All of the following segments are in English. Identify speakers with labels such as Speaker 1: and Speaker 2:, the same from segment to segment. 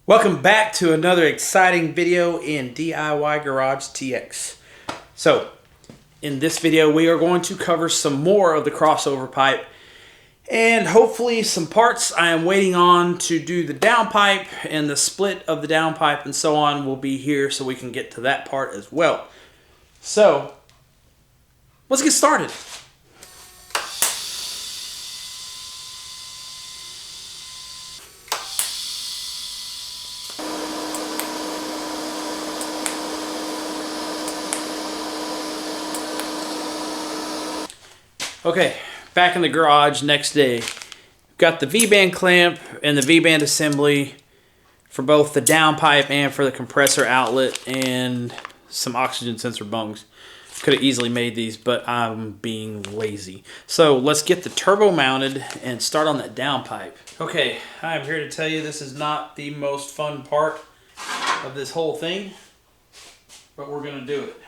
Speaker 1: Welcome back to another exciting video in DIY Garage TX. So, in this video we are going to cover some more of the crossover pipe and hopefully some parts I am waiting on to do the downpipe, and the split of the downpipe and so on will be here so we can get to that part as well. So, let's get started. Okay, back in the garage next day. Got the V-band clamp and the V-band assembly for both the downpipe and for the compressor outlet, and some oxygen sensor bungs. Could have easily made these, but I'm being lazy. So let's get the turbo mounted and start on that downpipe. Okay, I'm here to tell you this is not the most fun part of this whole thing, but we're gonna do it.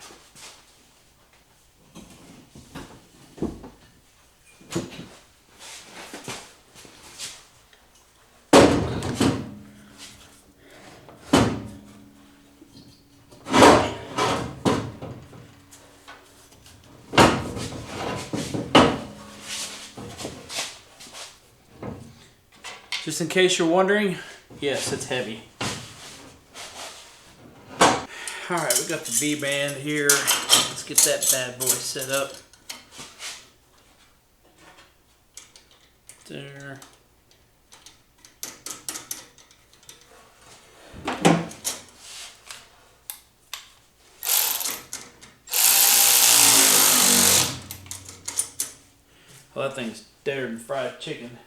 Speaker 1: Just in case you're wondering, yes, it's heavy. Alright, we got the V-band here. Let's get that bad boy set up. There. Well, that thing's deader than fried chicken.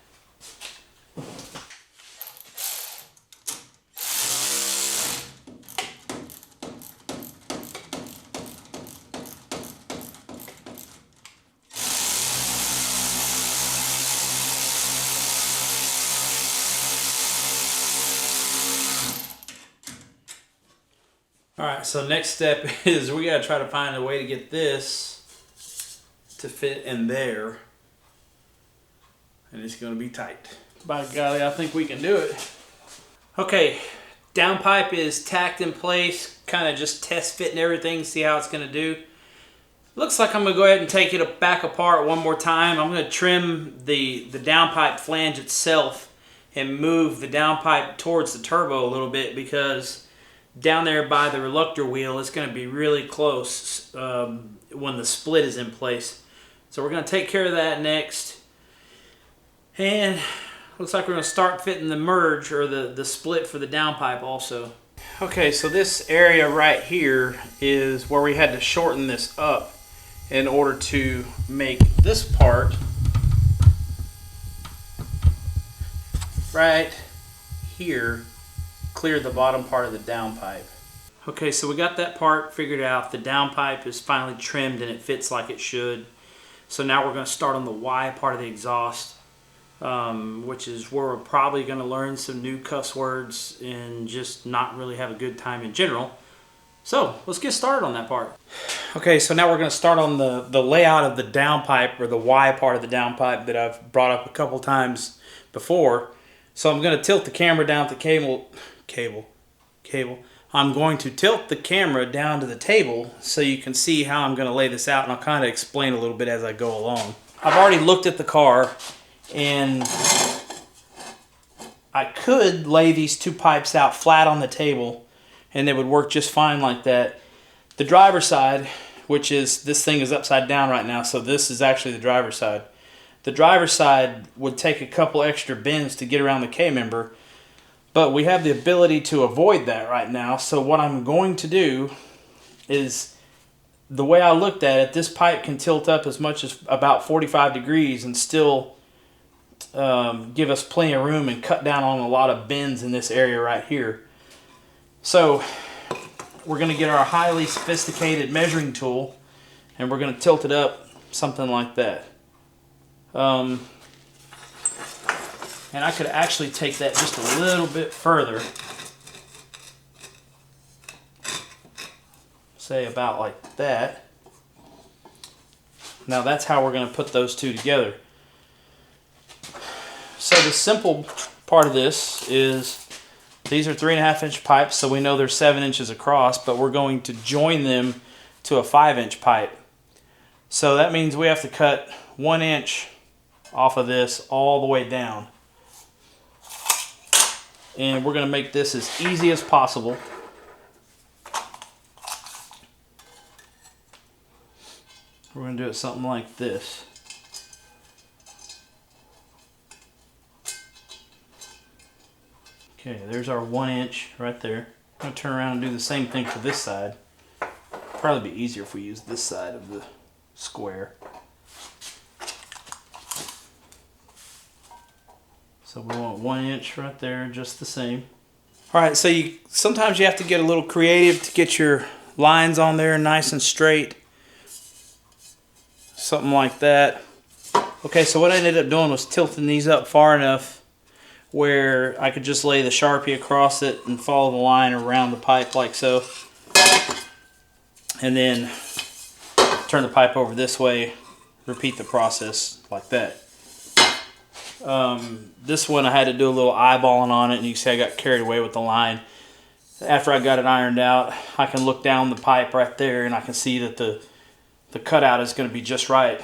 Speaker 1: Alright, so next step is we gotta try to find a way to get this to fit in there. And it's gonna be tight. By golly, I think we can do it. Okay, downpipe is tacked in place, kind of just test fitting everything, see how it's gonna do. Looks like I'm gonna go ahead and take it back apart one more time. I'm gonna trim the downpipe flange itself and move the downpipe towards the turbo a little bit, because down there by the reluctor wheel it's going to be really close when the split is in place. So we're going to take care of that next. And looks like we're going to start fitting the merge, or the split for the downpipe also. Okay, so this area right here is where we had to shorten this up in order to make this part right here clear the bottom part of the downpipe. Okay, so we got that part figured out. The downpipe is finally trimmed and it fits like it should. So now we're going to start on the Y part of the exhaust, which is where we're probably going to learn some new cuss words and just not really have a good time in general. So let's get started on that part. Okay, so now we're going to start on the layout of the downpipe, or the Y part of the downpipe that I've brought up a couple times before. So I'm going to tilt the camera down to the cable. I'm going to tilt the camera down to the table so you can see how I'm going to lay this out, and I'll kind of explain a little bit as I go along. I've already looked at the car, and I could lay these two pipes out flat on the table and they would work just fine like that. The driver's side, which is, this thing is upside down right now, so this is actually the driver's side. The driver's side would take a couple extra bends to get around the K-member, but we have the ability to avoid that right now. So what I'm going to do is, the way I looked at it, this pipe can tilt up as much as about 45 degrees and still give us plenty of room and cut down on a lot of bends in this area right here. So we're going to get our highly sophisticated measuring tool and we're going to tilt it up something like that. And I could actually take that just a little bit further. Say about like that. Now that's how we're going to put those two together. So the simple part of this is These are 3.5 inch pipes, so we know they're 7 inches across, but we're going to join them to a 5 inch pipe. So that means we have to cut 1 inch off of this all the way down. And we're going to make this as easy as possible. We're going to do it something like this. Okay, there's our 1 inch right there. I'm going to turn around and do the same thing for this side. Probably be easier if we use this side of the square. So we want 1 inch right there, just the same. All right, so sometimes you have to get a little creative to get your lines on there nice and straight. Something like that. Okay, so what I ended up doing was tilting these up far enough where I could just lay the Sharpie across it and follow the line around the pipe like so. And then turn the pipe over this way, repeat the process like that. This one I had to do a little eyeballing on it, and you can see I got carried away with the line. After I got it ironed out, I can look down the pipe right there and I can see that the cutout is going to be just right.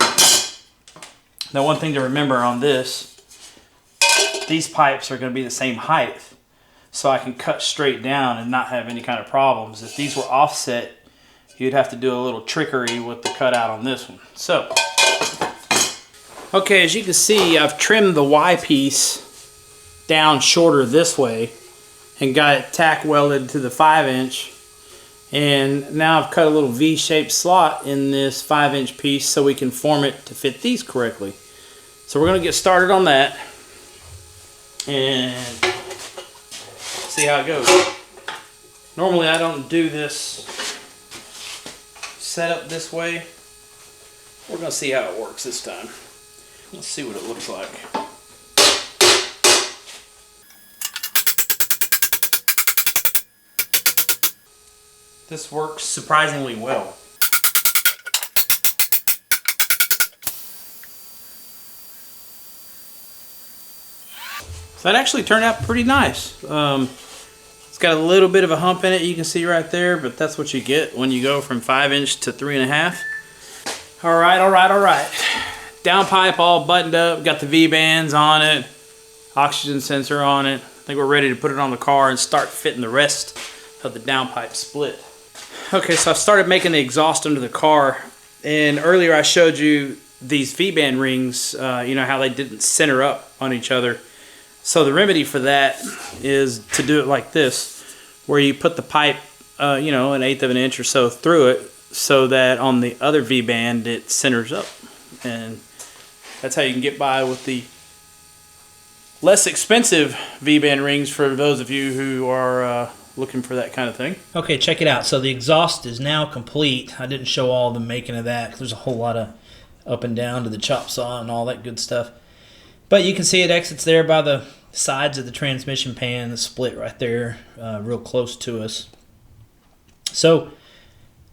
Speaker 1: Now, one thing to remember on this, these pipes are going to be the same height, so I can cut straight down and not have any kind of problems. If these were offset, you'd have to do a little trickery with the cutout on this one. So, okay, as you can see, I've trimmed the Y piece down shorter this way and got it tack welded to the 5 inch. And now I've cut a little V-shaped slot in this 5 inch piece so we can form it to fit these correctly. So we're going to get started on that and see how it goes. Normally I don't do this setup this way. We're going to see how it works this time. Let's see what it looks like. This works surprisingly well. So that actually turned out pretty nice. It's got a little bit of a hump in it, you can see right there, but that's what you get when you go from 5 inch to 3.5. All right. Downpipe all buttoned up, got the V-bands on it, oxygen sensor on it. I think we're ready to put it on the car and start fitting the rest of the downpipe split. Okay, so I've started making the exhaust under the car, and earlier I showed you these V-band rings, you know how they didn't center up on each other. So the remedy for that is to do it like this, where you put the pipe, you know, 1/8 of an inch or so through it, so that on the other V-band it centers up. And that's how you can get by with the less expensive V-band rings for those of you who are looking for that kind of thing. Okay, check it out. So the exhaust is now complete. I didn't show all the making of that because there's a whole lot of up and down to the chop saw and all that good stuff. But you can see it exits there by the sides of the transmission pan, the split right there, real close to us. So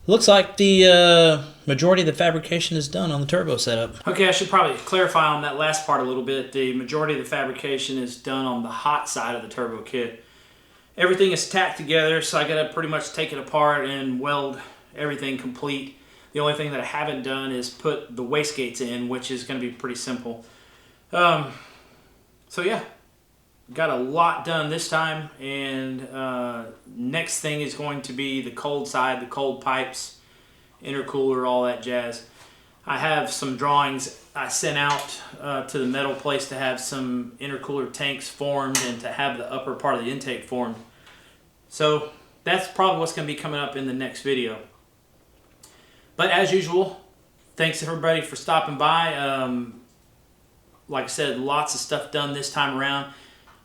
Speaker 1: looks like the majority of the fabrication is done on the turbo setup. Okay, I should probably clarify on that last part a little bit. The majority of the fabrication is done on the hot side of the turbo kit. Everything is tacked together, so I gotta pretty much take it apart and weld everything complete. The only thing that I haven't done is put the wastegates in, which is gonna be pretty simple. So yeah, got a lot done this time, and next thing is going to be the cold side, the cold pipes, intercooler, all that jazz. I have some drawings I sent out to the metal place to have some intercooler tanks formed and to have the upper part of the intake formed. So that's probably what's going to be coming up in the next video. But as usual, thanks everybody for stopping by. Like I said, lots of stuff done this time around.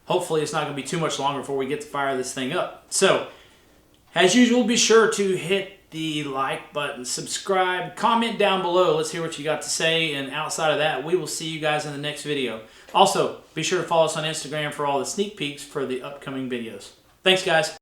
Speaker 1: Hopefully it's not going to be too much longer before we get to fire this thing up. So, as usual, be sure to hit the like button, subscribe, comment down below. Let's hear what you got to say. And outside of that, we will see you guys in the next video. Also, be sure to follow us on Instagram for all the sneak peeks for the upcoming videos. Thanks, guys.